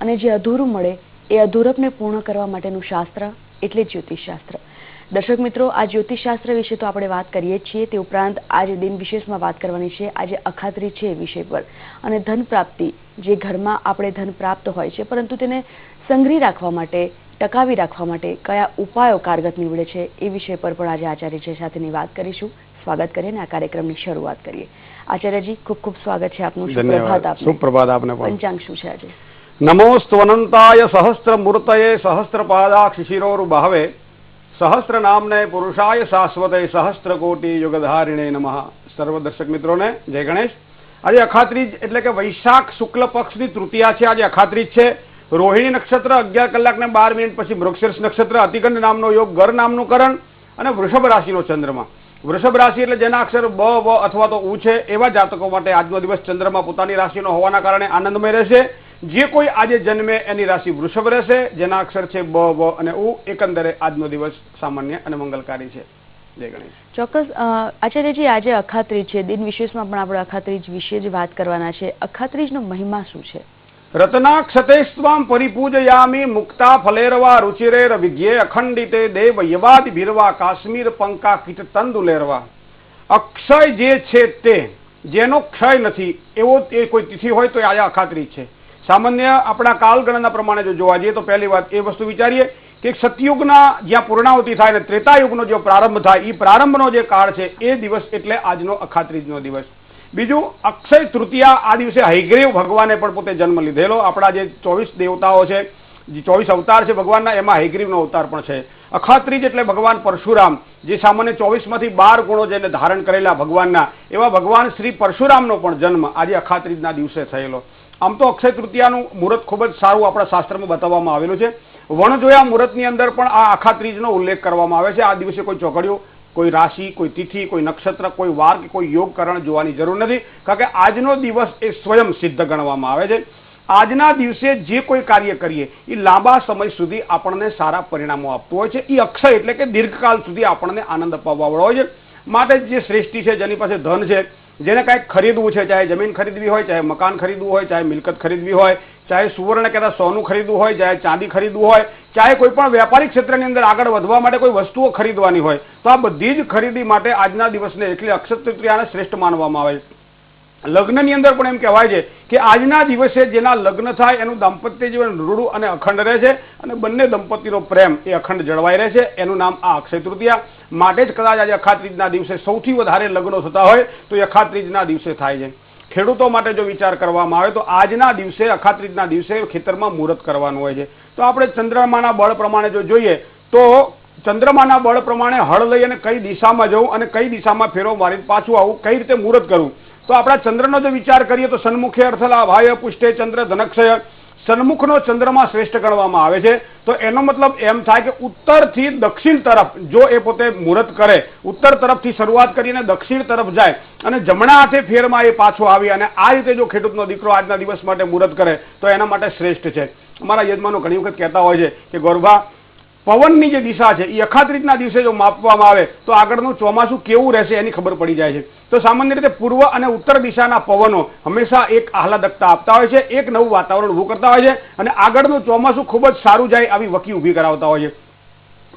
અને જે અધૂરું મળે એ અધૂરપને પૂર્ણ કરવા માટેનું શાસ્ત્ર એટલે જ્યોતિષશાસ્ત્ર। દર્શક મિત્રો, આ જ્યોતિષશાસ્ત્ર વિશે તો આપણે વાત કરીએ છીએ, તે ઉપરાંત આજે દિન વિશેષમાં વાત કરવાની છે। આજે અખાત્રી છે વિષય પર, અને ધન પ્રાપ્તિ, જે ઘરમાં આપણે ધન પ્રાપ્ત હોય છે પરંતુ તેને સંગ્રહી રાખવા માટે, ટકાવી રાખવા માટે કયા ઉપાયો કારગત નીવડે છે એ વિષય પર પણ આજે આચાર્યજી સાથેની વાત કરીશું। સ્વાગત કરીએ અને આ કાર્યક્રમની શરૂઆત કરીએ। આચાર્યજી, ખૂબ ખૂબ સ્વાગત છે આપનું। સુપ્રભાત આપને। પંચાંગ શું છે આજે? નમોસ્ત્વનંતાય સહસ્ત્રમૂર્તયે સહસ્ત્રપાદાક્ષ શિરોરુબાહવે સહસ્ત્રનામને પુરુષાય શાશ્વતે સહસ્ત્રકોટિ યુગધારિણે નમઃ। સર્વ દર્શક મિત્રોને જય ગણેશ। આજે અખાત્રીજ એટલે કે વૈશાખ શુક્લ પક્ષની તૃતીયા છે। આજે અખાત્રીજ છે। રોહિણી નક્ષત્ર 11:12 પછી મૃગશીર્ષ નક્ષત્ર, અતિગંડ નામનો યોગ, ગર નામનું કરણ અને વૃષભ રાશિનો ચંદ્રમા। વૃષભ રાશિ એટલે જેના અક્ષર બ, વ અથવા તો ઉ છે એવા જાતકો માટે આજનો દિવસ ચંદ્રમા પોતાની રાશિનો હોવાના કારણે આનંદમય રહેશે। જે કોઈ આજે જન્મે એની રાશિ વૃષભ રહેશે, જેના અક્ષર છે બ, વ અને ઉ। એકંદરે આજનો દિવસ સામાન્ય અને મંગલકારી છે। જય ગણેશ। ચોક્કસ આચાર્યજી, આજે અખાત્રીજ છે, દિન વિશેષમાં પણ આપણે અખાત્રીજ વિશે જ વાત કરવાના છે। અખાત્રીજનો મહિમા શું છે? રત્નાક્ષતેસ્વામ પરિપૂજયામિ મુક્તા ફલેરવા રુચિરેર વિઘ્યે અખંડિતે દેવ યવાદિ ભીરવા કાશ્મીર પંકા કીટ તંદુલેરવા। અક્ષય જે છે તે, જેનો ક્ષય નથી એવો એ કોઈ તિથિ હોય તો આજે અખાત્રીજ છે। સામાન્ય આપણા કાળગણના પ્રમાણે જો જોવા જઈએ તો પહેલી વાત એ વસ્તુ વિચારીએ કે સતયુગના જ્યાં પૂર્ણાવતિ થાય ને ત્રેતાયુગનો જે પ્રારંભ થાય, એ પ્રારંભનો જે કાળ છે એ દિવસ એટલે આજનો અખાત્રીજનો દિવસ। બીજું, અક્ષય તૃતીયા, આ દિવસે હયગ્રીવ ભગવાને પણ પોતે જન્મ લીધેલો। આપણા જે 24 દેવતાઓ છે, જે 24 અવતાર છે ભગવાનના, એમાં હયગ્રીવનો અવતાર પણ છે। અખાત્રીજ એટલે ભગવાન પરશુરામ, જે સામાન્ય 24માંથી 12 ગુણો જેને ધારણ કરેલા ભગવાનના, એવા ભગવાન શ્રી પરશુરામનો પણ જન્મ આજે અખાત્રીજના દિવસે થયેલો। આમ તો અક્ષય તૃતીયાનું મુહૂર્ત ખૂબ જ સારું આપણા શાસ્ત્રમાં બતાવવામાં આવેલું છે। વણજોયા મુહૂર્તની અંદર પણ આ અખાત્રીજનો ઉલ્લેખ કરવામાં આવે છે। આ દિવસે કોઈ ચોઘડિયું, કોઈ રાશિ, કોઈ તિથિ, કોઈ નક્ષત્ર, કોઈ વાર કે કોઈ યોગકરણ જોવાની જરૂર નથી, કારણ કે આજનો દિવસ એ સ્વયં સિદ્ધ ગણવામાં આવે છે। આજના દિવસે જે કોઈ કાર્ય કરીએ એ લાંબા સમય સુધી આપણને સારા પરિણામો આપતું હોય છે। એ અક્ષય એટલે કે દીર્ઘકાળ સુધી આપણને આનંદ અપાવવાવાળો હોય છે। માટે જે શ્રેષ્ઠી છે, જેની પાસે ધન છે, જેને કાંઈક ખરીદવું છે, ચાહે જમીન ખરીદવી હોય, ચાહે મકાન ખરીદવું હોય, ચાહે મિલકત ખરીદવી હોય, ચાહે સુવર્ણ કહેતા સોનું ખરીદવું હોય, ચાહે ચાંદી ખરીદવું હોય, ચાહે કોઈ પણ વ્યાપારિક ક્ષેત્રની અંદર આગળ વધવા માટે કોઈ વસ્તુઓ ખરીદવાની હોય, તો આ બધી જ ખરીદી માટે આજના દિવસને એટલે અક્ષય તૃતીયાને શ્રેષ્ઠ માનવામાં આવે છે। લગ્નની અંદર પણ એમ કહેવાય છે કે આજના દિવસે જેના લગ્ન થાય એનું દાંપત્ય જીવન રૂડું અને અખંડ રહે છે, અને બંને દંપતીનો પ્રેમ એ અખંડ જળવાઈ રહે છે। એનું નામ આ અક્ષય તૃતીયા। માટે જ કદાચ આજે અખાત્રીજના દિવસે સૌથી વધારે લગ્નો થતા હોય તો એ અખાત્રીજના દિવસે થાય છે। ખેડૂતો માટે જો વિચાર કરવામાં આવે તો આજના દિવસે, અખાત્રીજના દિવસે ખેતરમાં મુહૂર્ત કરવાનું હોય છે। તો આપણે ચંદ્રમાના બળ પ્રમાણે જો જોઈએ તો ચંદ્રમાના બળ પ્રમાણે હળ લઈ અને કઈ દિશામાં જવું અને કઈ દિશામાં ફેરો મારી પાછું આવું, કઈ રીતે મુહૂર્ત કરવું, તો આપણા ચંદ્રનો જો વિચાર કરીએ તો સન્મુખે અર્થલાભાય પુષ્ટે ચંદ્ર ધનક્ષય, સન્મુખનો ચંદ્રમાં શ્રેષ્ઠ ગણવામાં આવે છે। તો એનો મતલબ એમ થાય કે ઉત્તરથી દક્ષિણ તરફ જો એ પોતે મુહૂર્ત કરે, ઉત્તર તરફથી શરૂઆત કરીને દક્ષિણ તરફ જાય અને જમણા હાથે ફેરમાં એ પાછો આવી અને આ રીતે જો ખેડૂતનો દીકરો આજના દિવસ માટે મુહૂર્ત કરે તો એના માટે શ્રેષ્ઠ છે। અમારા યજમાનો ઘણી વખત કહેતા હોય છે કે ગોરભા, પવનની જે દિશા છે એ અખાત્રીજના દિવસે જો માપવામાં આવે તો આગળનું ચોમાસું કેવું રહેશે એની ખબર પડી જાય છે। તો સામાન્ય રીતે પૂર્વ અને ઉત્તર દિશાના પવનો હંમેશા એક આહલાદકતા આપતા હોય છે, એક નવું વાતાવરણ ઊભું કરતા હોય છે અને આગળનું ચોમાસું ખૂબ જ સારું જાય આવી વકી ઊભી કરાવતા હોય છે।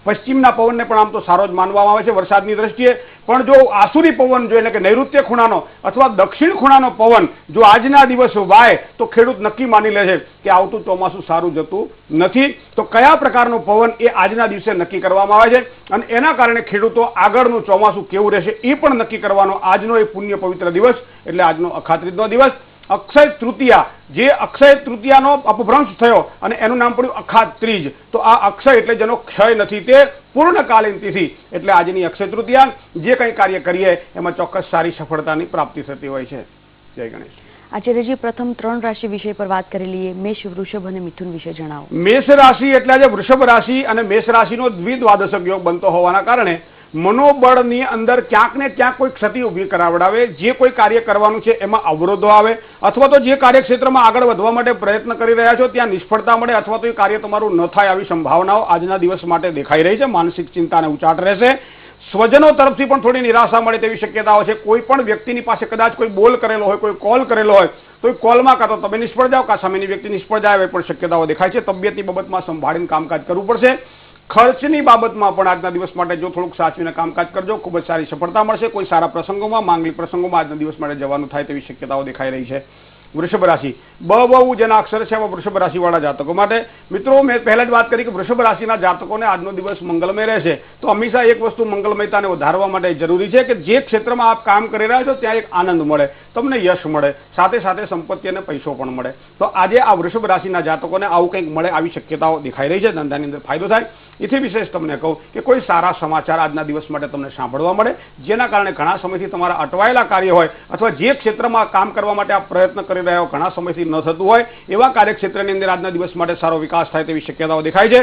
પશ્ચિમના પવનને પણ આમ તો સારો જ માનવામાં આવે છે વરસાદની દ્રષ્ટિએ, પણ જો આસુરી પવન જો એટલે કે નૈઋત્ય ખૂણાનો અથવા દક્ષિણ ખૂણાનો પવન જો આજના દિવસ વાય તો ખેડૂત નક્કી માની લે છે કે આવતું ચોમાસું સારું જતું નથી। તો કયા પ્રકારનો પવન એ આજના દિવસે નક્કી કરવામાં આવે છે અને એના કારણે ખેડૂતો આગળનું ચોમાસું કેવું રહેશે એ પણ નક્કી કરવાનો આજનો એ પુણ્ય પવિત્ર દિવસ એટલે આજનો અખાત્રીજનો દિવસ। અક્ષય તૃતીયા, જે અક્ષય તૃતીયાનો અપભ્રંશ થયો અને એનું નામ પડ્યું અખાત્રીજ। તો આ અક્ષય એટલે જેનો ક્ષય નથી, તે પૂર્ણકાલીન તિથિ એટલે આજની અક્ષય તૃતીયા। જે કંઈ કાર્ય કરીએ એમાં ચોક્કસ સારી સફળતાની પ્રાપ્તિ થતી હોય છે। જય ગણેશ। આચાર્યજી, પ્રથમ 3 રાશિ વિષય પર વાત કરી લઈએ। મેષ, વૃષભ અને મિથુન વિશે જણાવો। મેષ રાશિ એટલે આજે વૃષભ રાશિ અને મેષ રાશિનો દ્વિદ્વાદશક યોગ બનતો હોવાના કારણે મનોબળની અંદર ક્યાંક ને ક્યાંક કોઈ ક્ષતિ ઊભી કરાવડાવે, જે કોઈ કાર્ય કરવાનું છે એમાં અવરોધો આવે, અથવા તો જે કાર્યક્ષેત્રમાં આગળ વધવા માટે પ્રયત્ન કરી રહ્યા છો ત્યાં નિષ્ફળતા મળે અથવા તો એ કાર્ય તમારું ન થાય આવી સંભાવનાઓ આજના દિવસ માટે દેખાઈ રહી છે। માનસિક ચિંતા અને ઉચાટ રહેશે। સ્વજનો તરફથી પણ થોડી નિરાશા મળે તેવી શક્યતાઓ છે. કોઈ પણ વ્યક્તિની પાસે કદાચ કોઈ બોલ કરેલો હોય, કોઈ કોલ કરેલો હોય, તો એ કોલમાં કાં તો તમે નિષ્ફળ જાઓ, કાં સામેની વ્યક્તિ નિષ્ફળ જાય, એવી પણ શક્યતાઓ દેખાય છે. તબિયતની બાબતમાં સંભાળીને કામકાજ કરવું પડશે. ખર્ચની બાબતમાં પણ આજના દિવસ માટે જો થોડુંક સાચવીને કામકાજ કરજો, ખૂબ જ સારી સફળતા મળશે. કોઈ સારા પ્રસંગોમાં, માંગલિક પ્રસંગોમાં આજના દિવસ માટે જવાનું થાય તેવી શક્યતાઓ દેખાઈ રહી છે. વૃષભ રાશિ, બ જેના અક્ષર છે એવા વૃષભ રાશિવાળા જાતકો માટે મિત્રો, મેં પહેલા જ વાત કરી કે વૃષભ રાશિના જાતકોને આજનો દિવસ મંગલમય રહેશે. તો હંમેશા એક વસ્તુ મંગલમયતાને વધારવા માટે જરૂરી છે કે જે ક્ષેત્રમાં આપ કામ કરી રહ્યા છો ત્યાં એક આનંદ મળે, તમને યશ મળે, સાથે સાથે સંપત્તિ અને પૈસો પણ મળે. તો આજે આ વૃષભ રાશિના જાતકોને આવું કંઈક મળે આવી શક્યતાઓ દેખાઈ રહી છે. ધંધાની અંદર ફાયદો થાય. એથી વિશેષ તમને કહું કે કોઈ સારા સમાચાર આજના દિવસ માટે તમને સાંભળવા મળે, જેના કારણે ઘણા સમયથી તમારા અટવાયેલા કાર્ય હોય અથવા જે ક્ષેત્રમાં કામ કરવા માટે આપ પ્રયત્ન કરી રહ્યા હો, ઘણા સમયથી ન થતું હોય એવા કાર્યક્ષેત્રની અંદર આજના દિવસ માટે સારો વિકાસ થાય તેવી શક્યતાઓ દેખાય છે.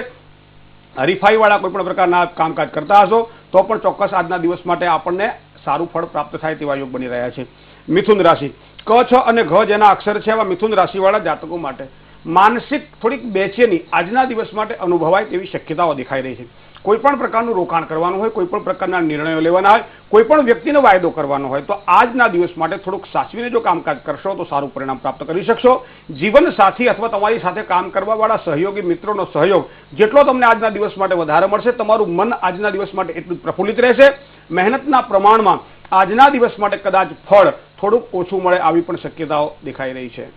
હરીફાઈવાળા કોઈ પણ પ્રકારના કામકાજ કરતા હશો તો પણ ચોક્કસ આજના દિવસ માટે આપણને સારું ફળ પ્રાપ્ત થાય તેવા યોગ બની રહ્યા છે. મિથુન રાશિ, ક, છ અને ઘ જેના અક્ષર છે એવા મિથુન રાશિવાળા જાતકો માટે માનસિક થોડીક બેચેની આજના દિવસ માટે અનુભવાય તેવી શક્યતાઓ દેખાઈ રહી છે. કોઈ પણ પ્રકારનું રોકાણ કરવાનું હોય, કોઈ પણ પ્રકારના નિર્ણયો લેવાના હોય, કોઈ પણ વ્યક્તિનો વાયદો કરવાનો હોય તો આજના દિવસ માટે થોડુંક સાચવીને જો કામકાજ કરશો તો સારું પરિણામ પ્રાપ્ત કરી શકશો. જીવન સાથી અથવા તમારી સાથે કામ કરવાવાળા સહયોગી મિત્રોનો સહયોગ જેટલો તમને આજના દિવસ માટે વધારે મળશે, તમારું મન આજના દિવસ માટે એટલું જ પ્રફુલ્લિત રહેશે. મહેનતના પ્રમાણમાં આજના દિવસ માટે કદાચ ફળ થોડુંક ઓછું મળે આવી પણ શક્યતાઓ દેખાઈ રહી છે.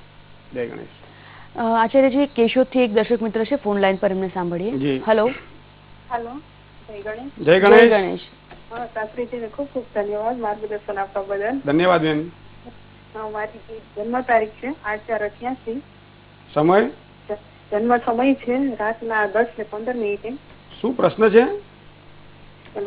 જય ગણેશ. આચાર્યજી, કેશોદથી એક દર્શક મિત્ર છે, ફોન લાઈન પર એમને સાંભળીએ. હેલો. હેલો, જય ગણેશ. જય ગણેશ. હા, શાસ્ત્રીજીને ખૂબ ખૂબ ધન્યવાદ માર્ગદર્શન આપવા બદલ. ધન્યવાદ બેન. મારી જન્મ તારીખ છે 8/4/88. સમય? જન્મ સમય છે રાતના 10:15. શું પ્રશ્ન છે?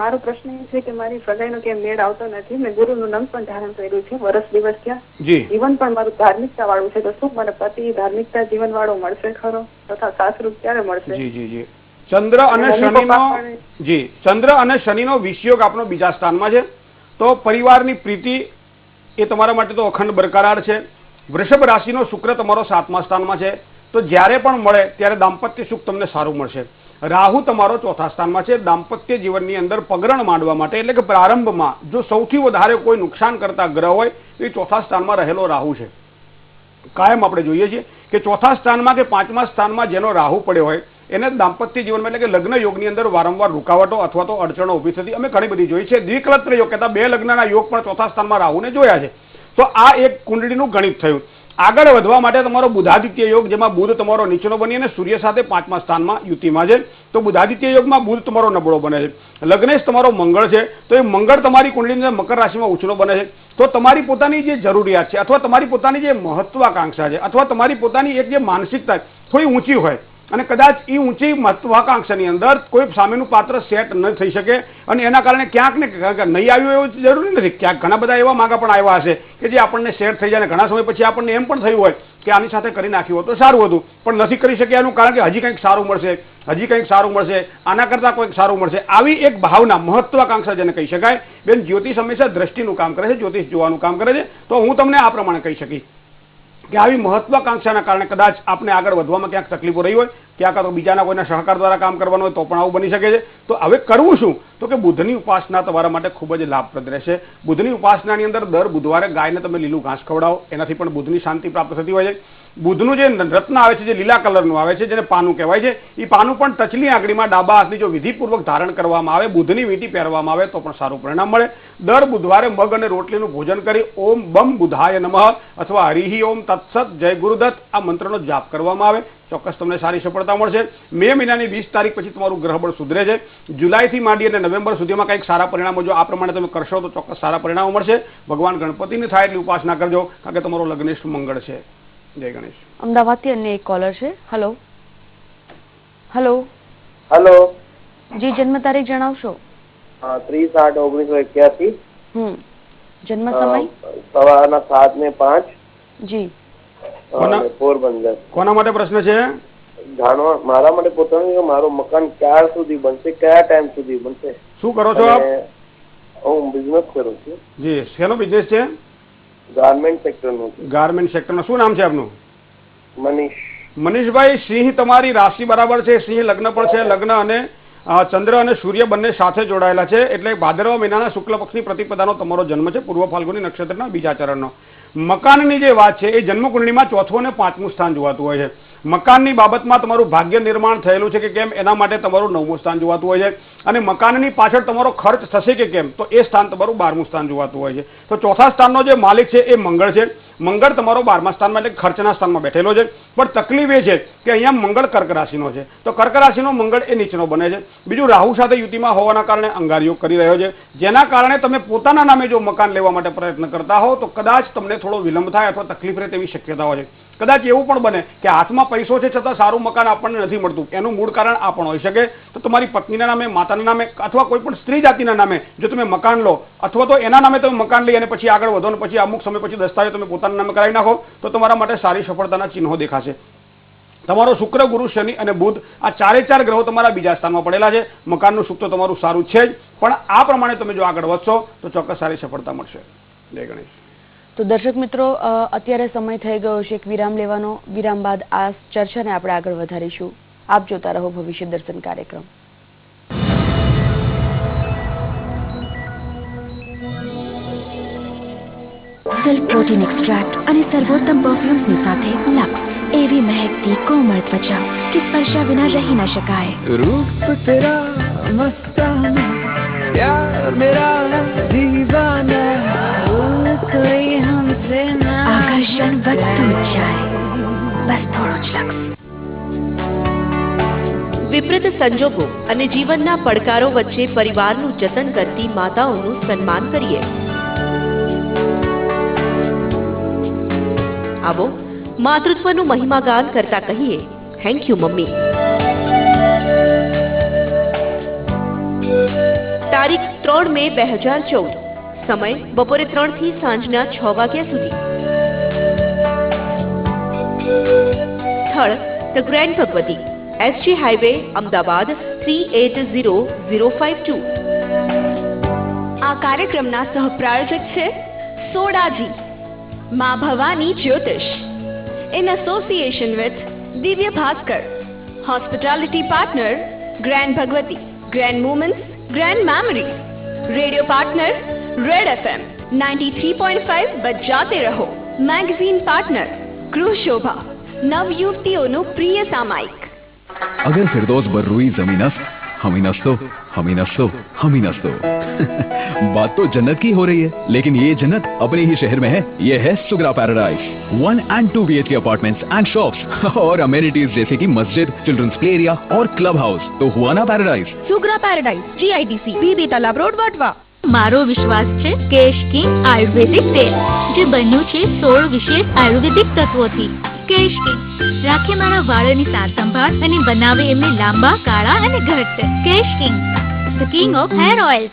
મારો પ્રશ્ન એ છે કે મારી સગાઈનો કેમ મેળ આવતો નથી. મેં ગુરુનું નામ પણ ધારણ કર્યું છે, વર્ષ દિવસ થયા. જીવન પણ મારું ધાર્મિકતા વાળું છે, તો શું મને પતિ ધાર્મિકતા જીવન વાળો મળશે ખરો, તથા સાસરું ક્યારે મળશે? જી જી જી. ચંદ્ર અને શનિનો જી ચંદ્ર અને શનિનો વિષયોગ આપણો બીજા સ્થાનમાં છે, તો પરિવારની પ્રીતિ એ તમારા માટે તો અખંડ બરકરાર છે. વૃષભ રાશિનો શુક્ર તમારો 7મા સ્થાનમાં છે, તો જ્યારે પણ મળે ત્યારે દાંપત્ય સુખ તમને સારું મળશે. રાહુ તમારો 4થા સ્થાનમાં છે. દાંપત્ય જીવનની અંદર પગરણ માંડવા માટે એટલે કે પ્રારંભમાં જો સૌથી વધારે કોઈ નુકસાન કરતા ગ્રહ હોય તો એ 4થા સ્થાનમાં રહેલો રાહુ છે. કાયમ આપણે જોઈએ છીએ કે 4થા સ્થાનમાં કે 5મા સ્થાનમાં જેનો રાહુ પડ્યો હોય એને દાંપત્ય જીવનમાં એટલે કે લગ્ન યોગની અંદર વારંવાર રૂકાવટો અથવા તો અડચણો ઊભી થતી અમે ઘણી બધી જોઈ છે. દ્વિકલત્ર યોગ કહેતા 2 લગ્નના યોગ પણ 4થા સ્થાનમાં રાહુને જોયા છે. તો આ એક કુંડળીનું ગણિત થયું. આગળ વધવા માટે તમારો બુધાદિત્ય યોગ, જેમાં બુધ તમારો નીચનો બની અને સૂર્ય સાથે 5મા સ્થાનમાં યુતિમાં છે, તો બુધાદિત્ય યોગમાં બુધ તમારો નબળો બને છે. લગ્નેશ તમારો મંગળ છે, તો એ મંગળ તમારી કુંડળીની અંદર મકર રાશિમાં ઉછળો બને છે. તો તમારી પોતાની જે જરૂરિયાત છે અથવા તમારી પોતાની જે મહત્વાકાંક્ષા છે અથવા તમારી પોતાની એક જે માનસિકતા થોડી ઊંચી હોય અને કદાચ એ ઊંચી મહત્વાકાંક્ષાની અંદર કોઈ સામેનું પાત્ર સેટ ન થઈ શકે અને એના કારણે ક્યાંક ને ક્યાંક નહીં આવ્યું એવું જરૂરી નથી. ક્યાંક ઘણા બધા એવા માગા પણ આવ્યા હશે કે જે આપણને સેટ થઈ જાય અને ઘણા સમય પછી આપણને એમ પણ થયું હોય કે આની સાથે કરી નાખ્યું હોત તો સારું હતું, પણ નથી કરી શક્યા એનું કારણ કે હજી કંઈક સારું મળશે, હજી કંઈક સારું મળશે, આના કરતાં કોઈક સારું મળશે, આવી એક ભાવના મહત્વાકાંક્ષા જેને કહી શકાય. બેન, જ્યોતિષ હંમેશા દ્રષ્ટિનું કામ કરે છે, જ્યોતિષ જોવાનું કામ કરે છે. તો હું તમને આ પ્રમાણે કહી શકીશ કે આવી મહત્વાકાંક્ષાના કારણે કદાચ આપણે આગળ વધવામાં ક્યાંક તકલીફો રહી હોય, ક્યાંક તો બીજાના કોઈના સહકાર દ્વારા કામ કરવાનું હોય તો પણ આવું બની શકે છે. તો હવે કરવું શું? તો કે બુધની ઉપાસના તમારા માટે ખૂબ જ લાભપ્રદ રહેશે. બુધની ઉપાસનાની અંદર દર બુધવારે ગાયને તમે લીલું ઘાસ ખવડાવો, એનાથી પણ બુધની શાંતિ પ્રાપ્ત થતી હોય છે. બુધનું જે રત્ન આવે છે, જે લીલા કલરનું આવે છે, જેને પાનું કહેવાય છે, એ પાનું પણ ટચલી આંગળીમાં ડાબા હાથની જો વિધિપૂર્વક ધારણ કરવામાં આવે, બુધની વીંટી પહેરવામાં આવે તો પણ સારું પરિણામ મળે. દર બુધવારે મગ અને રોટલીનું ભોજન કરી ઓમ બમ બુધાય નમઃ અથવા હરિ ઓમ તત્સત જય ગુરુદત્ત આ મંત્રનો જાપ કરવામાં આવે, ચોક્કસ તમને સારી સફળતા મળશે. મે મહિનાની 20 તારીખ પછી તમારું ગ્રહબળ સુધરે છે. જુલાઈથી માંડી અને નવેમ્બર સુધીમાં કંઈક સારા પરિણામો જો આ પ્રમાણે તમે કરશો તો ચોક્કસ સારા પરિણામો મળશે. ભગવાન ગણપતિની થાય એટલી ઉપાસના કરજો, કારણ કે તમારો લગ્નેશ મંગળ છે. જય ગણેશ. અમદાવાદથી અન્ય એક કોલર છે. હેલો. હેલો. હેલો. જી, જન્મ તારીખ જણાવશો? 30/8/1981. જન્મ સમય? સવારના 7:05. જી. પોરબંદર. કોના માટે પ્રશ્ન છે? જાણવા મારા માટે પોતાનું મારું મકાન ક્યાર સુધી બનશે, કયા ટાઈમ સુધી બનશે? શું કરો છો આપ? હું બિઝનેસ કરું છું. જી, શેનો બિઝનેસ છે? ગાર્મેન્ટ સેક્ટરનું. ગાર્મેન્ટ સેક્ટરનું. શું નામ છે આપનું? મનીષ. મનીષભાઈ, સિંહ તમારી રાશિ બરાબર છે, સિંહ લગ્ન પણ છે, લગ્ન અને ચંદ્ર અને સૂર્ય બંને સાથે જોડાયેલા છે, એટલે ભાદરવા મહિનાના શુક્લ પક્ષની પ્રતિપદાનો તમારો જન્મ છે, પૂર્વ ફાલ્ગુની નક્ષત્રના બીજા ચરણનો. મકાનની જે વાત છે એ જન્મકુંડળીમાં ચોથું અને પાંચમું સ્થાન જોવાતું હોય છે. મકાનની બાબતમાં તમારું ભાગ્ય નિર્માણ થયેલું છે કે કેમ એના માટે તમારું 9મું સ્થાન જોવાતું હોય છે, અને મકાનની પાછળ તમારો ખર્ચ થશે કે કેમ તો એ સ્થાન તમારું 12મું સ્થાન જોવાતું હોય છે. તો ચોથા સ્થાનનો જે માલિક છે એ મંગળ છે. મંગળ તમારો 12મા સ્થાનમાં એટલે ખર્ચના સ્થાનમાં બેઠેલો છે. પણ તકલીફ એ છે કે અહીંયા મંગળ કર્ક રાશિનો છે, તો કર્ક રાશિનો મંગળ એ નીચનો બને છે. બીજું રાહુ સાથે યુતિમાં હોવાના કારણે અંગારયોગ કરી રહ્યો છે, જેના કારણે તમે પોતાના નામે જો મકાન લેવા માટે પ્રયત્ન કરતા હો તો કદાચ તમને થોડો વિલંબ થાય અથવા તકલીફ રહે તેવી શક્યતાઓ છે. કદાચ એવું પણ બને કે હાથમાં પૈસો છે છતાં સારું મકાન આપણને નથી મળતું, એનું મૂળ કારણ આ પણ હોઈ શકે. તો તમારી પત્નીના નામે, માતાના નામે અથવા કોઈ પણ સ્ત્રી જાતિના નામે જો તમે મકાન લો અથવા તો એના નામે તમે મકાન લઈ અને પછી આગળ વધો અને પછી અમુક સમય પછી દસ્તાવેજ તમે પોતાના નામે કરાવી નાખો તો તમારા માટે સારી સફળતાના ચિહ્નો દેખાશે. તમારો શુક્ર, ગુરુ, શનિ અને બુધ આ 4 ગ્રહો તમારા બીજા સ્થાનમાં પડેલા છે. મકાનનું સુખ તો તમારું સારું છે જ, પણ આ પ્રમાણે તમે જો આગળ વધશો તો ચોક્કસ સારી સફળતા મળશે. જય ગણેશ. તો દર્શક મિત્રો, અત્યારે સમય થઈ ગયો છે એક વિરામ લેવાનો. વિરામ બાદ આ ચર્ચાને આપણે આગળ વધારીશું. આપ જોતા રહો ભવિષ્ય દર્શન કાર્યક્રમ. સેલ્ફ પ્રોટીન એક્સ્ટ્રેક્ટ અને સર્વોત્તમ પરફ્યુમ્સની સાથે લક્સ, એવી મહેકતી કોમળ ત્વચા કે સ્પર્શા વિના રહી ન શકાય. रूप तेरा मस्ताना प्यार मेरा दीवाना कोई हमसे ना આકર્ષણ વધતું જ જાય, બસ થોડો જ લક્સ. વિપરીત સંજોગો અને જીવનના પડકારો વચ્ચે પરિવારનું જતન કરતી માતાઓનું સન્માન કરીએ. આવો માતૃત્વનું મહિમાગાન કરતા કહીએ, થેન્ક યુ મમ્મી. તારીખ 3 મે 2014, સમય બપોરે 3 થી સાંજના 6 વાગ્યા સુધી. સ્થળ the grand Bhagwati, SG highway, Ahmedabad 380052. આ કાર્યક્રમના સહપ્રાયોજક છે સોડાજી, માં ભવાની જ્યોતિષ, in association with Divya Bhaskar. Hospitality partner Grand Bhagwati, Grand Moments, Grand Memories. Radio partner Red FM 93.5 बजाते रहो. Magazine partner Gru Shobha, नवयुवतियों प्रिय सामायिक. अगर फिरदौस बर्रुई ज़मीनस हमीनस तो हमीनस तो बात तो जन्नत की हो रही है, लेकिन ये जन्नत अपने ही शहर में है. ये है Sugra paradise. 1 and 2 BHK apartments and shops और अमेनिटीज जैसे कि मस्जिद, चिल्ड्रंस प्ले एरिया और क्लब हाउस. तो हुआ ना paradise. Sugra paradise, GIDC, Bibi Talav road, Vatva. મારો વિશ્વાસ છે કેશ કિંગ આયુર્વેદિક તેલ, જે બન્યું છે 16 વિશેષ આયુર્વેદિક તત્વોથી. કેશ કિંગ રાખે મારા વાળની સાર સંભાળ અને બનાવે એમને લાંબા, કાળા અને ઘટ્ટ. Kesh King, the king of hair oil.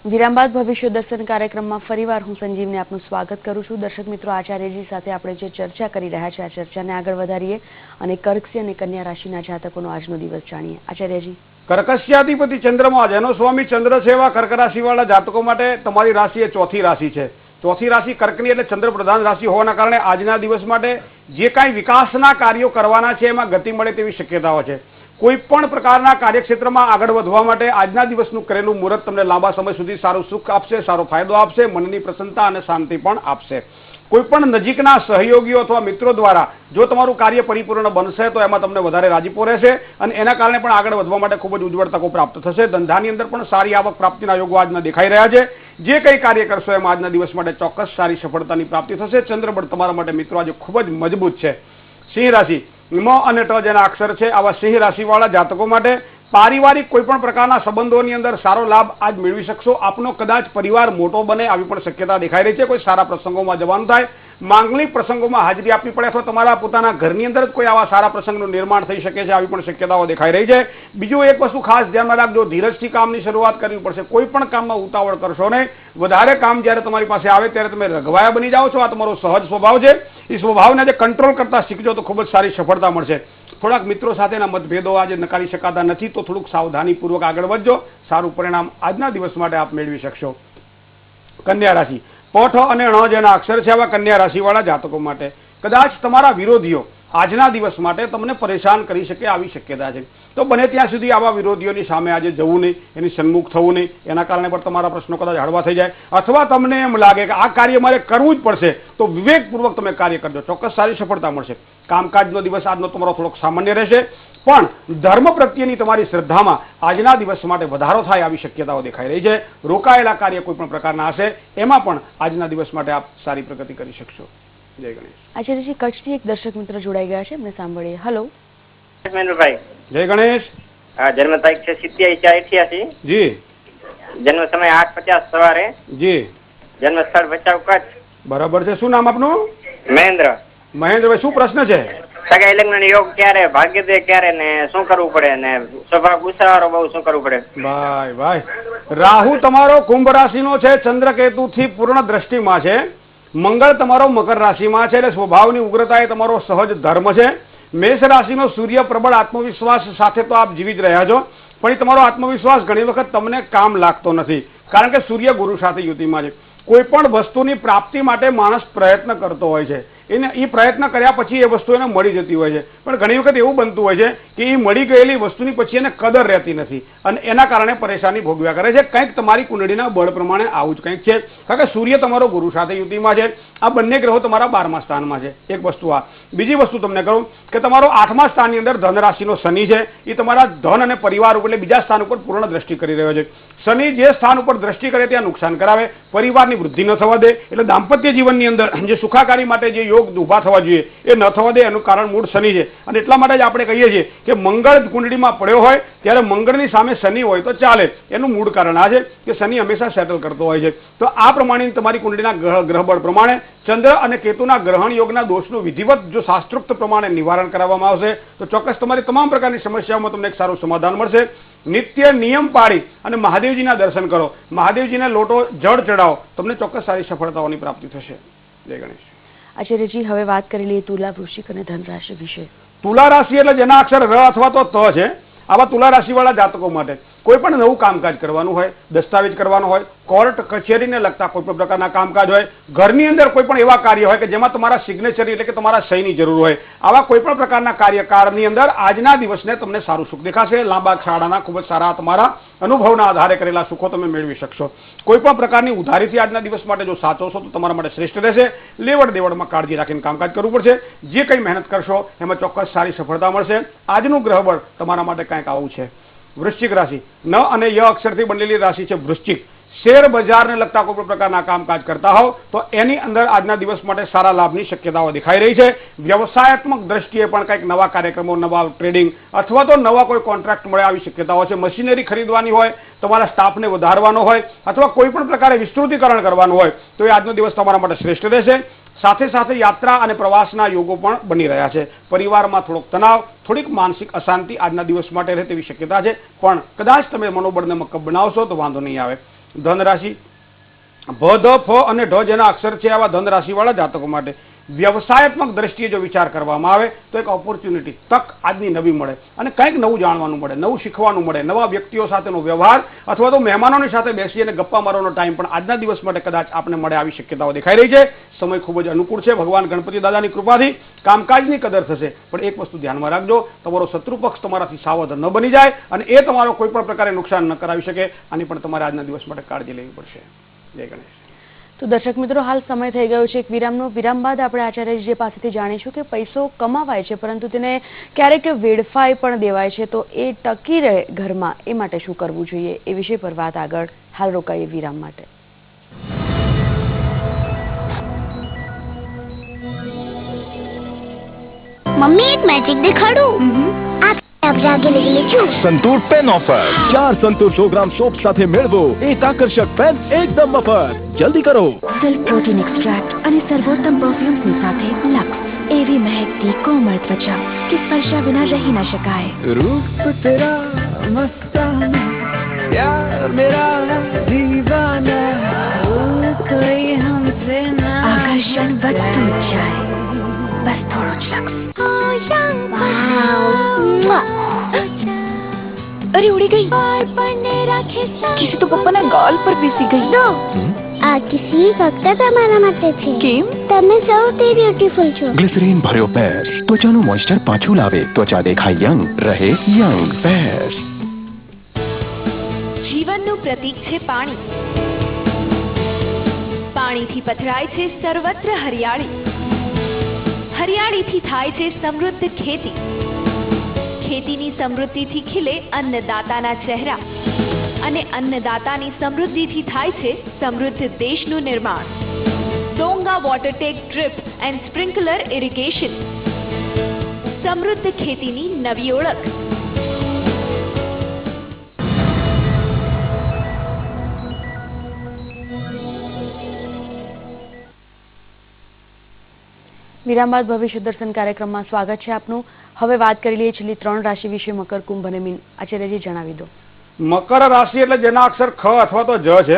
વિરામ બાદ ભવિષ્ય દર્શન કાર્યક્રમમાં ફરીવાર હું સંજીવને આપનું સ્વાગત કરું છું. દર્શક મિત્રો, આચાર્યજી સાથે આપણે જે ચર્ચા કરી રહ્યા છે આ ચર્ચાને આગળ વધારીએ અને કર્કશી અને કન્યા રાશિના જાતકોનો આજનો દિવસ જાણીએ. આચાર્યજી, કર્કશ્યાધિપતિ ચંદ્રમાં જેનો સ્વામી ચંદ્ર છે એવા કર્ક રાશિ વાળા જાતકો માટે તમારી રાશિ એ ચોથી રાશિ છે. ચોથી રાશિ કર્કની એટલે ચંદ્ર પ્રધાન રાશિ હોવાના કારણે આજના દિવસ માટે જે કાંઈ વિકાસના કાર્યો કરવાના છે એમાં ગતિ મળે તેવી શક્યતાઓ છે. કોઈ પણ પ્રકારના કાર્યક્ષેત્રમાં આગળ વધવા માટે આજના દિવસનું કરેલું મુહૂર્ત તમને લાંબા સમય સુધી સારું સુખ આપશે, સારો ફાયદો આપશે, મનની પ્રસન્નતા અને શાંતિ પણ આપશે. કોઈ પણ નજીકના સહયોગીઓ અથવા મિત્રો દ્વારા જો તમારું કાર્ય પરિપૂર્ણ બનશે તો એમાં તમને વધારે રાજીપો રહેશે અને એના કારણે પણ આગળ વધવા માટે ખૂબ જ ઉજ્જવળ તકો પ્રાપ્ત થશે. ધંધાની અંદર પણ સારી આવક પ્રાપ્તિના યોગો આજના દેખાઈ રહ્યા છે. જે કંઈ કાર્ય કરશો એમાં આજના દિવસ માટે ચોક્કસ સારી સફળતાની પ્રાપ્તિ થશે. ચંદ્રબળ તમારા માટે મિત્રો આજે ખૂબ જ મજબૂત છે. સિંહ રાશિ, મ અને ટ જેના અક્ષર છે આવા સિંહ રાશિવાળા જાતકો માટે પારિવારિક કોઈ પણ પ્રકારના સંબંધોની અંદર સારો લાભ આજ મેળવી શકશો. આપનો કદાચ પરિવાર મોટો બને આવી પણ શક્યતા દેખાઈ રહી છે. કોઈ સારા પ્રસંગોમાં જવાનું થાય, માંગલિક પ્રસંગોમાં હાજરી આપવી પડે અથવા તમારા પોતાના ઘરની અંદર જ કોઈ આવા સારા પ્રસંગનું નિર્માણ થઈ શકે છે આવી પણ શક્યતાઓ દેખાઈ રહી છે. બીજું એક વસ્તુ ખાસ ધ્યાનમાં રાખજો, ધીરજથી કામની શરૂઆત કરવી પડશે. કોઈ પણ કામમાં ઉતાવળ કરશો નહીં. વધારે કામ જ્યારે તમારી પાસે આવે ત્યારે તમે રઘવાયા બની જાઓ છો. આ તમારો સહજ સ્વભાવ છે. એ સ્વભાવને આજે કંટ્રોલ કરતા શીખજો તો ખૂબ જ સારી સફળતા મળશે. થોડાક મિત્રો સાથેના મતભેદો આજે નકારી શકાતા નથી તો થોડુંક સાવધાનીપૂર્વક આગળ વધજો. સારું પરિણામ આજના દિવસ માટે આપ મેળવી શકશો. કન્યા રાશિ, પ, ઠ અને ણ જેના અક્ષર છે આવા કન્યા રાશિવાળા જાતકો માટે કદાચ તમારા વિરોધીઓ આજના દિવસ માટે તમને પરેશાન કરી શકે આવી શક્યતા છે. તો બને ત્યાં સુધી આવા વિરોધીઓની સામે આજે જવું નહીં, એની સન્મુખ થવું નહીં. એના કારણે પણ તમારા પ્રશ્નો કદાચ હળવા થઈ જાય, અથવા તમને એમ લાગે કે આ કાર્ય મારે કરવું જ પડશે તો વિવેકપૂર્વક તમે કાર્ય કરજો, ચોક્કસ સારી સફળતા મળશે. કામકાજનો દિવસ આજનો તમારો થોડોક સામાન્ય રહેશે, પણ ધર્મ પ્રત્યેની તમારી શ્રદ્ધામાં આજના દિવસ માટે વધારો થાય આવી શક્યતાઓ દેખાઈ રહી છે. રોકાયેલા કાર્ય કોઈ પણ પ્રકારના હશે એમાં પણ આજના દિવસ માટે આપ સારી પ્રગતિ કરી શકશો. જય ગણેશ. આચાર્યજી, કચ્છથી એક દર્શક મિત્ર જોડાઈ ગયા છે, એમને સાંભળીએ. હેલો. મહેન્દ્રભાઈ, જય ગણેશ. હા, જન્મ તારીખ છે 27/4/88. જી. જન્મ સમય 8:50 સવારે. જી. જન્મ સ્થળ ભચાઉ કચ્છ. બરાબર છે. શું નામ આપનું? મહેન્દ્ર. મહેન્દ્રભાઈ, શું પ્રશ્ન છે? સગાઈ લગ્ન યોગ ક્યારે, ભાગ્યોદય ક્યારે ને શું કરવું પડે, ને સ્વભાવ ગુસ્સાવાળો બહુ શું કરવું પડે? ભાઈ ભાઈ, રાહુ તમારો કુંભ રાશિનો છે, ચંદ્રકેતુ થી પૂર્ણ દ્રષ્ટિમાં છે, મંગળ તમારો મકર રાશિમાં છે, એટલે સ્વભાવની ઉગ્રતા એ તમારો સહજ ધર્મ છે. મેષ રાશિનો સૂર્ય પ્રબળ આત્મવિશ્વાસ સાથે તો આપ જીવી જ રહ્યા છો, પણ એ તમારો આત્મવિશ્વાસ ઘણી વખત તમને કામ લાગતો નથી, કારણ કે સૂર્ય ગુરુ સાથે યુતિમાં છે. કોઈ પણ વસ્તુની પ્રાપ્તિ માટે માણસ પ્રયત્ન કરતો હોય છે, એને એ પ્રયત્ન કર્યા પછી એ વસ્તુ એને મળી જતી હોય છે, પણ ઘણી વખત એવું બનતું હોય છે કે એ મળી ગયેલી વસ્તુની પછી એને કદર રહેતી નથી અને એના કારણે પરેશાની ભોગવ્યા કરે છે. કંઈક તમારી કુંડળીના બળ પ્રમાણે આવું જ કંઈક છે, કારણ કે સૂર્ય તમારો ગુરુ સાથે યુતિમાં છે, આ બંને ગ્રહો તમારા 12મા સ્થાનમાં છે. એક વસ્તુ આ. બીજી વસ્તુ તમને કહું કે તમારો 8મા સ્થાનની અંદર ધન રાશિનો શનિ છે, એ તમારા ધન અને પરિવાર ઉપર એટલે બીજા સ્થાન ઉપર પૂર્ણ દ્રષ્ટિ કરી રહ્યો છે. શનિ જે સ્થાન ઉપર દ્રષ્ટિ કરે ત્યાં નુકસાન કરાવે, પરિવારની વૃદ્ધિ ન થવા દે, એટલે દાંપત્ય જીવનની અંદર જે સુખાકારી માટે જે યોગ ઉભા થવા જોઈએ એ ન થવા દે, એનું કારણ મૂળ શનિ છે. અને એટલા માટે જ આપણે કહીએ છીએ કે મંગળ કુંડળીમાં પડ્યો હોય ત્યારે મંગળની સામે શનિ હોય તો ચાલે, એનું મૂળ કારણ આ છે કે શનિ હંમેશા સેટલ કરતો હોય છે. તો આ પ્રમાણે તમારી કુંડળીના ગ્રહબળ પ્રમાણે ચંદ્ર અને કેતુના ગ્રહણ યોગના દોષનું વિધિવત જો શાસ્ત્રોક્ત પ્રમાણે નિવારણ કરવામાં આવશે તો ચોક્કસ તમારી તમામ પ્રકારની સમસ્યાઓમાં તમને એક સારું સમાધાન મળશે. નિત્ય નિયમ પાળી અને મહાદેવજીના દર્શન કરો, મહાદેવજીને લોટો જળ ચડાવો, તમને ચોક્કસ સારી સફળતાઓની પ્રાપ્તિ થશે. જય ગણેશ. આચાર્યજી, હવે વાત કરી લઈએ તુલા, વૃશ્ચિક અને ધન રાશિ વિશે. તુલા રાશિ એટલે જેના અક્ષર ર અથવા તો ત છે, આવા તુલા રાશિવાળા જાતકો માટે કોઈ પણ નવું કામકાજ કરવાનું હોય, દસ્તાવેજ કરવાનો હોય, કોર્ટ કચેરીને લગતા કોઈ પણ પ્રકારના કામકાજ હોય, ઘરની અંદર કોઈ પણ એવા કાર્ય હોય કે જેમાં તમારા સિગ્નેચર એટલે કે તમારા સહીની જરૂર હોય, આવા કોઈ પણ પ્રકારના કાર્યકાળની અંદર આજના દિવસને તમને સારું સુખ દેખાશે. લાંબા છાડાના ખૂબ જ સારા તમારા અનુભવના આધારે કરેલા સુખો તમે મેળવી શકશો. કોઈ પણ પ્રકારની ઉધારીથી આજના દિવસ માટે જો સાચો છો તો તમારા માટે શ્રેષ્ઠ રહેશે. લેવડ દેવડમાં કાળજી રાખીને કામકાજ કરવું પડશે. જે કંઈ મહેનત કરશો એમાં ચોક્કસ સારી સફળતા મળશે. આજનું ગ્રહબળ તમારા માટે કંઈક આવું છે. વૃશ્ચિક રાશિ, ન અને ય અક્ષરથી બનેલી રાશિ છે વૃશ્ચિક. શેર બજારને લગતા કોઈ પણ પ્રકારના કામકાજ કરતા હોવ તો એની અંદર આજના દિવસ માટે સારા લાભની શક્યતાઓ દેખાઈ રહી છે. વ્યવસાયાત્મક દ્રષ્ટિએ પણ કંઈક નવા કાર્યક્રમો, નવા ટ્રેડિંગ અથવા તો નવા કોઈ કોન્ટ્રાક્ટ મળે આવી શક્યતાઓ છે. મશીનરી ખરીદવાની હોય, તમારા સ્ટાફને વધારવાનો હોય અથવા કોઈ પણ પ્રકારે વિસ્તૃતિકરણ કરવાનું હોય તો એ આજનો દિવસ તમારા માટે શ્રેષ્ઠ રહેશે. સાથે સાથે યાત્રા અને પ્રવાસના યોગો પણ બની રહ્યા છે. પરિવારમાં થોડોક તણાવ, થોડીક માનસિક અશાંતિ આજના દિવસ માટે રહે તેવી શક્યતા છે, પણ કદાચ તમે મનોબળને મક્કમ બનાવશો તો વાંધો નહીં આવે. ધન રાશિ, ભ, ધ, ફ અને ઢ જેના અક્ષર છે આવા ધન રાશિવાળા જાતકો માટે વ્યવસાયાત્મક દ્રષ્ટિએ જો વિચાર કરવામાં આવે તો એક ઓપોર્ચ્યુનિટી, તક આજની નવી મળે અને કંઈક નવું જાણવાનું મળે, નવું શીખવાનું મળે. નવા વ્યક્તિઓ સાથેનો વ્યવહાર અથવા તો મહેમાનોની સાથે બેસી અને ગપ્પા મારવાનો ટાઈમ પણ આજના દિવસ માટે કદાચ આપને મળે આવી શક્યતાઓ દેખાઈ રહી છે. સમય ખૂબ જ અનુકૂળ છે. ભગવાન ગણપતિ દાદાની કૃપાથી કામકાજની કદર થશે, પણ એક વસ્તુ ધ્યાનમાં રાખજો, તમારો શત્રુ પક્ષ તમારાથી સાવધ ન બની જાય અને એ તમારો કોઈ પણ પ્રકારે નુકસાન ન કરાવી શકે. આની પણ તમારે આજના દિવસ માટે કાળજી લેવી પડશે. જય ગણેશ. તો દર્શક મિત્રો, હાલ સમય થઈ ગયો છે એક વિરામનો. વિરામ બાદ આપણે આચાર્યજી પાસેથી જાણીશું કે પૈસો કમાવાય છે પરંતુ તેને ક્યારેક વેડફાઈ પણ દેવાય છે, તો એ ટકી રહે ઘરમાં એ માટે શું કરવું જોઈએ એ વિષય પર વાત આગળ. હાલ રોકાઈએ વિરામ માટે. મમ્મી, એક મેજિક દેખાડું? સંતૂર પેન ઓફર 4 સંતૂર 100 ગ્રામ સોપ સાથે મેળવો એક આકર્ષક પેન એકદમ મફત. જલ્દી કરો. સેલ્ફ પ્રોટીન એક્સ્ટ્રેક્ટ અને સર્વોત્તમ પરફ્યુમ્સની સાથે લક્સ, એવી મહેકતી કોમળ ત્વચા કે સ્પર્શા વિના રહી ન શકાય. रूप तेरा मस्ताना, प्यार मेरा दीवाना, कोई हमसे ना. આકર્ષણ વધતું જ જાય, બસ થોડો જ લક્સ. અરે ઉડી ગઈ. કિસી તો પપ્પાના ગાલ પર બેસી ગઈ. આ કિસી ફક્ત તમારા માટે છે. કેમ? તમે સૌથી બ્યુટીફુલ છો. ગ્લિસરીન ભર્યો પેર્સ ત્વચાનું મોઇસ્ચર પાછું લાવે, ત્વચા દેખાય યંગ, રહે યંગ. પેર્સ. જીવનનું પ્રતીક છે પાણી. પાણીથી પથરાય છે સર્વત્ર હરિયાળી. હરિયાળીથી થાય છે સમૃદ્ધ ખેતી. ખેતીની સમૃદ્ધિથી ખીલે અન્નદાતાના ચહેરા અને અન્નદાતાની સમૃદ્ધિથી થાય છે સમૃદ્ધ દેશનું નિર્માણ. Donga Watertech drip and sprinkler irrigation, સમૃદ્ધ ખેતીની નવી ઓળખ. વિરામ બાદ ભવિષ્ય દર્શન કાર્યક્રમમાં સ્વાગત છે આપનું. હવે વાત કરી લઈએ છેલ્લી 3 રાશિ વિશે, મકર, કુંભ અને મીન. આચાર્યજી જણાવી દો. મકર રાશિ એટલે જેના અક્ષર ખ અથવા તો જ છે.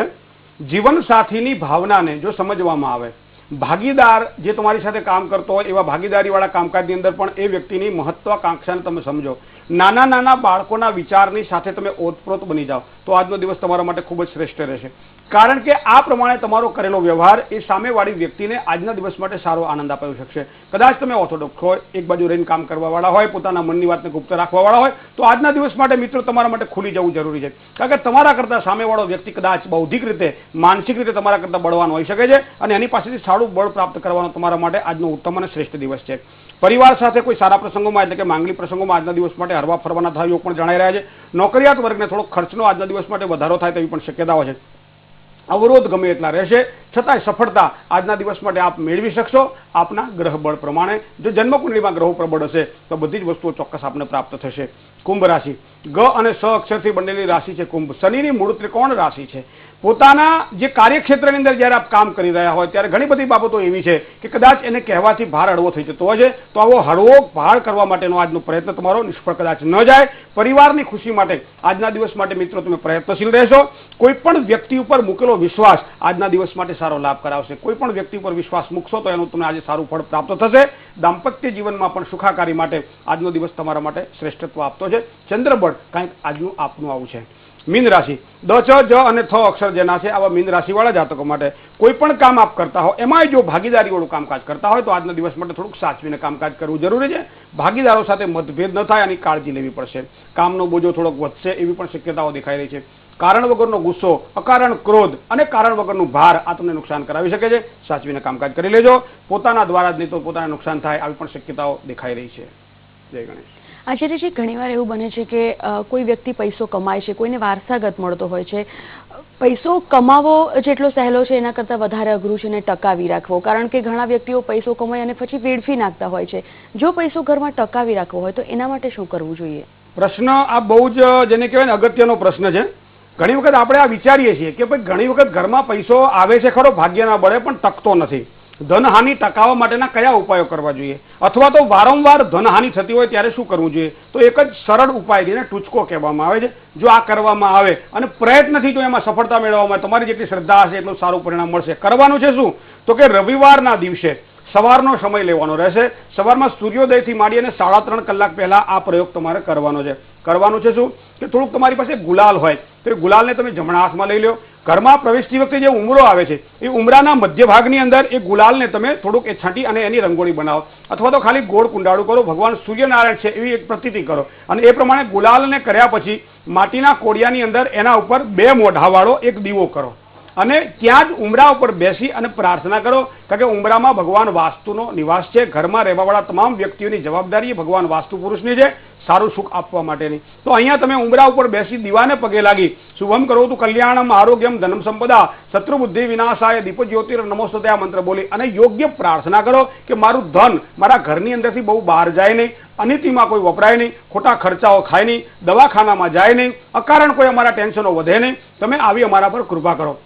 જીવન સાથીની ભાવનાને જો સમજવામાં આવે, ભાગીદાર જે તમારી સાથે કામ કરતો હોય એવા ભાગીદારી વાળા કામકાજની અંદર પણ એ વ્યક્તિની મહત્વાકાંક્ષાને તમે સમજો, નાના નાના બાળકોના વિચારની સાથે તમે ઓતપ્રોત બની જાઓ તો આજનો દિવસ તમારા માટે ખૂબ જ શ્રેષ્ઠ રહેશે. કારણ કે આ પ્રમાણે તમારો કરેલો વ્યવહાર એ સામેવાળી વ્યક્તિને આજના દિવસ માટે સારો આનંદ અપાવી શકશે. કદાચ તમે ઓર્થોડોક્સ હોય, એક બાજુ રહીને કામ કરવાવાળા હોય, પોતાના મનની વાતને ગુપ્ત રાખવાવાળા હોય, તો આજના દિવસ માટે મિત્રો તમારા માટે ખુલી જવું જરૂરી છે. કારણ કે તમારા કરતાં સામેવાળો વ્યક્તિ કદાચ બૌદ્ધિક રીતે, માનસિક રીતે તમારા કરતાં બળવાન હોઈ શકે છે અને એની પાસેથી સારું બળ પ્રાપ્ત કરવાનો તમારા માટે આજનો ઉત્તમ અને શ્રેષ્ઠ દિવસ છે. પરિવાર સાથે કોઈ સારા પ્રસંગોમાં એટલે કે માંગલી પ્રસંગોમાં આજના દિવસ માટે હરવા ફરવાના થાય એવું પણ જણાઈ રહ્યા છે. નોકરિયાત વર્ગને થોડો ખર્ચનો આજના દિવસ માટે વધારો થાય તેવી પણ શક્યતાઓ છે. અવરોધ ગમે એટલા રહેશે છતાંય સફળતા આજના દિવસ માટે આપ મેળવી શકશો આપના ગ્રહબળ પ્રમાણે. જો જન્મકુંડળીમાં ગ્રહો પ્રબળ હશે તો બધી જ વસ્તુઓ ચોક્કસ આપને પ્રાપ્ત થશે. કુંભ રાશિ ગ અને સ અક્ષરથી બનેલી રાશિ છે કુંભ. શનિની મૂળ ત્રિકોણ રાશિ છે. પોતાના જે કાર્યક્ષેત્રની અંદર જ્યારે આપ કામ કરી રહ્યા હોય ત્યારે ઘણી બધી બાબતો એવી છે કે કદાચ એને કહેવાથી ભાર હળવો થઈ જતો હોય છે, તો આવો હળવો ભાર કરવા માટેનો આજનો પ્રયત્ન તમારો નિષ્ફળ કદાચ ન જાય. પરિવારની ખુશી માટે આજના દિવસ માટે મિત્રો તમે પ્રયત્નશીલ રહેશો. કોઈ પણ વ્યક્તિ ઉપર મૂકેલો વિશ્વાસ આજના દિવસ માટે સારો લાભ કરાવશે. કોઈ પણ વ્યક્તિ ઉપર વિશ્વાસ મૂકશો તો એનું તમને આજે સારું ફળ પ્રાપ્ત થશે. દાંપત્ય જીવનમાં પણ સુખાકારી માટે આજનો દિવસ તમારા માટે શ્રેષ્ઠત્વ આપતો છે. ચંદ્રબળ કંઈક આજનું આપનું આવું છે. મીન રાશિ દ, ચ, જ અને થ અક્ષર જેના છે આવા મીન રાશિવાળા જાતકો માટે કોઈ પણ કામ આપ કરતા હો એમાંય જો ભાગીદારીવાળું કામકાજ કરતા હોય તો આજના દિવસ માટે થોડુંક સાચવીને કામકાજ કરવું જરૂરી છે. ભાગીદારો સાથે મતભેદ ન થાય એની કાળજી લેવી પડશે. કામનો બોજો થોડોક વધશે એવી પણ શક્યતાઓ દેખાઈ રહી છે. કારણ વગરનો ગુસ્સો, અકારણ ક્રોધ અને કારણ વગરનું ભાર આ તમને નુકસાન કરાવી શકે છે. સાચવીને કામકાજ કરી લેજો. પોતાના દ્વારા જ નહીં તો પોતાને નુકસાન થાય આવી પણ શક્યતાઓ દેખાઈ રહી છે. જય ગણેશ. આચાર્યજી, ઘણીવાર એવું બને છે કે કોઈ વ્યક્તિ પૈસો કમાય છે, કોઈને વારસાગત મળતો હોય છે. પૈસો કમાવો જેટલો સહેલો છે એના કરતાં વધારે અઘરું છે ને ટકાવી રાખવો. કારણ કે ઘણા વ્યક્તિઓ પૈસો કમાય અને પછી વેડફી નાખતા હોય છે. જો પૈસો ઘરમાં ટકાવી રાખવો હોય તો એના માટે શું કરવું જોઈએ? પ્રશ્ન આ બહુ જ જેને કહેવાય ને અગત્યનો પ્રશ્ન છે. ઘણી વખત આપણે આ વિચારીએ છીએ કે ભાઈ ઘણી વખત ઘરમાં પૈસો આવે છે ખરો ભાગ્યના બળે પણ ટકતો નથી. ધનહાનિ ટકાવવા માટેના કયા ઉપાયો કરવા જોઈએ અથવા તો વારંવાર ધનહાનિ થતી હોય ત્યારે શું કરવું જોઈએ? તો એક જ સરળ ઉપાય જેને ટૂચકો કહેવામાં આવે છે. જો આ કરવામાં આવે અને પ્રયત્નથી જો એમાં સફળતા મેળવવામાં તમારી જેટલી શ્રદ્ધા હશે એટલું સારું પરિણામ મળશે. કરવાનું છે શું? તો કે રવિવારના દિવસે સવારનો સમય લેવાનો રહેશે. સવારમાં સૂર્યોદયથી માંડી અને 3.5 કલાક પહેલા આ પ્રયોગ તમારે કરવાનો છે. કરવાનું છે શું કે થોડુંક તમારી પાસે ગુલાલ હોય તો એ ગુલાલને તમે જમણા હાથમાં લઈ લો. ઘરમાં પ્રવેશતી વખતે જે ઉમરો આવે છે એ ઉમરાના મધ્ય ભાગની અંદર એ ગુલાલને તમે થોડુંક એ છાંટી અને એની રંગોળી બનાવો અથવા તો ખાલી ગોળ કુંડાળું કરો. ભગવાન સૂર્યનારાયણ છે એવી એક પ્રતીતિ કરો અને એ પ્રમાણે ગુલાલને કર્યા પછી માટીના કોડિયાની અંદર એના ઉપર 2 મોઢાવાળો એક દીવો કરો અને ત્યાં જ ઉમરા ઉપર બેસી અને પ્રાર્થના કરો. કારણ કે ઉમરામાં ભગવાન વાસ્તુનો નિવાસ છે. ઘરમાં રહેવાવાળા તમામ વ્યક્તિઓની જવાબદારી ભગવાન વાસ્તુ પુરુષની છે સારું સુખ આપવા માટેની. તો અહીંયા તમે ઉમરા ઉપર બેસી દીવાને પગે લાગી શુભમ કરો તું કલ્યાણમ આરોગ્યમ ધનમ સંપદા શત્રુ બુદ્ધિ વિનાશાય દીપ જ્યોતિર નમોસ્તુતે આ મંત્ર બોલી અને યોગ્ય પ્રાર્થના કરો કે મારું ધન મારા ઘરની અંદરથી બહુ બહાર જાય નહીં, અનિતિમાં કોઈ વપરાય નહીં, ખોટા ખર્ચાઓ ખાય નહીં, દવાખાનામાં જાય નહીં, અકારણ કોઈ અમારા ટેન્શનો વધે નહીં. તમે આવી અમારા પર કૃપા કરો.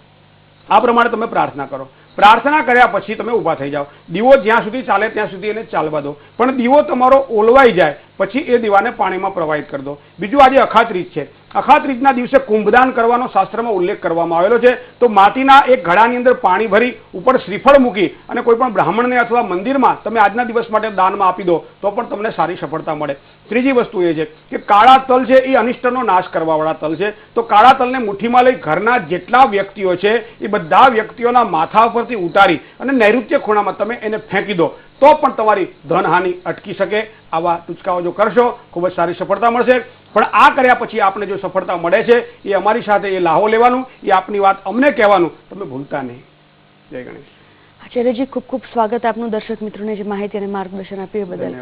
આ પ્રમાણે તમે પ્રાર્થના કરો. પ્રાર્થના કર્યા પછી તમે ઊભા થઈ જાઓ. દીવો જ્યાં સુધી ચાલે ત્યાં સુધી એને ચાલવા દો. પણ દીવો તમારો ઓલવાઈ જાય પછી એ દીવાને પાણીમાં પ્રવાહિત કરી દો. બીજું આજે અખાત્રીજ છે. અખાત્રીજના દિવસે કુંભદાન કરવાનો શાસ્ત્રમાં ઉલ્લેખ કરવામાં આવેલો છે. તો માટીના એક ઘડાની અંદર પાણી ભરી ઉપર શ્રીફળ મૂકી અને કોઈ પણ બ્રાહ્મણને અથવા મંદિરમાં તમે આજના દિવસ માટે દાનમાં આપી દો તો પણ તમને સારી સફળતા મળે. ત્રીજી વસ્તુ એ છે કે કાળા તલ છે એ અનિષ્ટનો નાશ કરવાવાળા તલ છે. તો કાળા તલને મુઠ્ઠીમાં લઈ ઘરના જેટલા વ્યક્તિઓ છે એ બધા વ્યક્તિઓના માથા પરથી ઉતારી અને નૈઋત્ય ખૂણામાં તમે એને ફેંકી દો તો પણ તમારી ધનહાનિ અટકી શકે. આવા ટૂચકાઓ જો કરશો ખૂબ જ સારી સફળતા મળશે. પણ આ કર્યા પછી આપણે જો સફળતા મળે છે એ અમારી સાથે એ લાહો લેવાનું, એ આપની વાત અમને કહેવાનું તમે ભૂલતા નહીં. જય ગણેશ. આચાર્યજી, ખૂબ ખૂબ સ્વાગત આપનું દર્શક મિત્રોને જે માહિતી અને માર્ગદર્શન આપ્યું એ બદલ.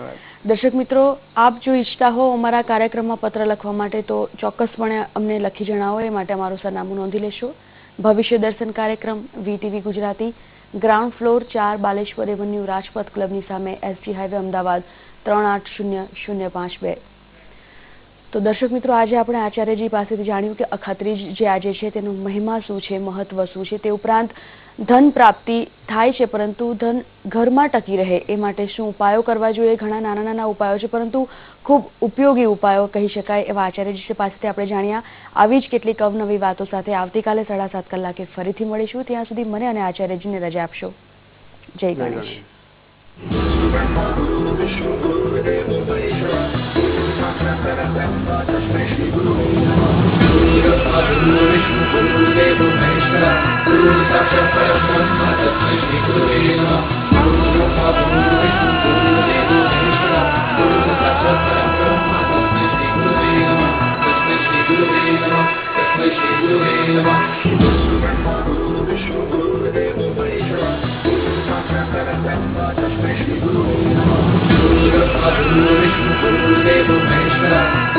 દર્શક મિત્રો, આપ જો ઈચ્છતા હો અમારા કાર્યક્રમમાં પત્ર લખવા માટે તો ચોક્કસપણે અમને લખી જણાવો. એ માટે અમારું સરનામું નોંધી લેશો. ભવિષ્ય દર્શન કાર્યક્રમ, VTV Gujarati, ground floor 4, Baleshwar avenue, Rajpath ક્લબની સામે, SG હાઈવે, અમદાવાદ 380052. તો દર્શક મિત્રો, આજે આપણે આચાર્યજી પાસેથી જાણ્યું કે અખાત્રીજ જે આજે છે તેનો મહિમા શું છે, મહત્વ શું છે. તે ઉપરાંત ધન પ્રાપ્તિ થાય છે પરંતુ ધન ઘરમાં ટકી રહે એ માટે શું ઉપાયો કરવા જોઈએ. ઘણા નાના નાના ઉપાયો છે પરંતુ ખૂબ ઉપયોગી ઉપાયો કહી શકાય એવા આચાર્યજી પાસેથી આપણે જાણ્યા. આવી જ કેટલીક અવનવી વાતો સાથે આવતીકાલે 7:30 કલાકે ફરીથી મળીશું. ત્યાં સુધી મને અને આચાર્યજીને રજા આપશો. જય ગણેશ.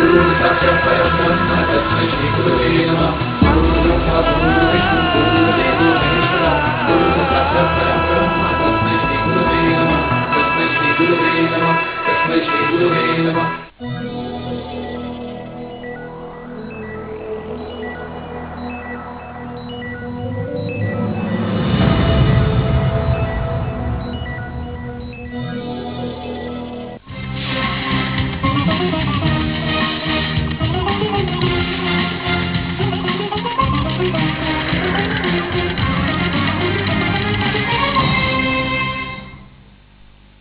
Guru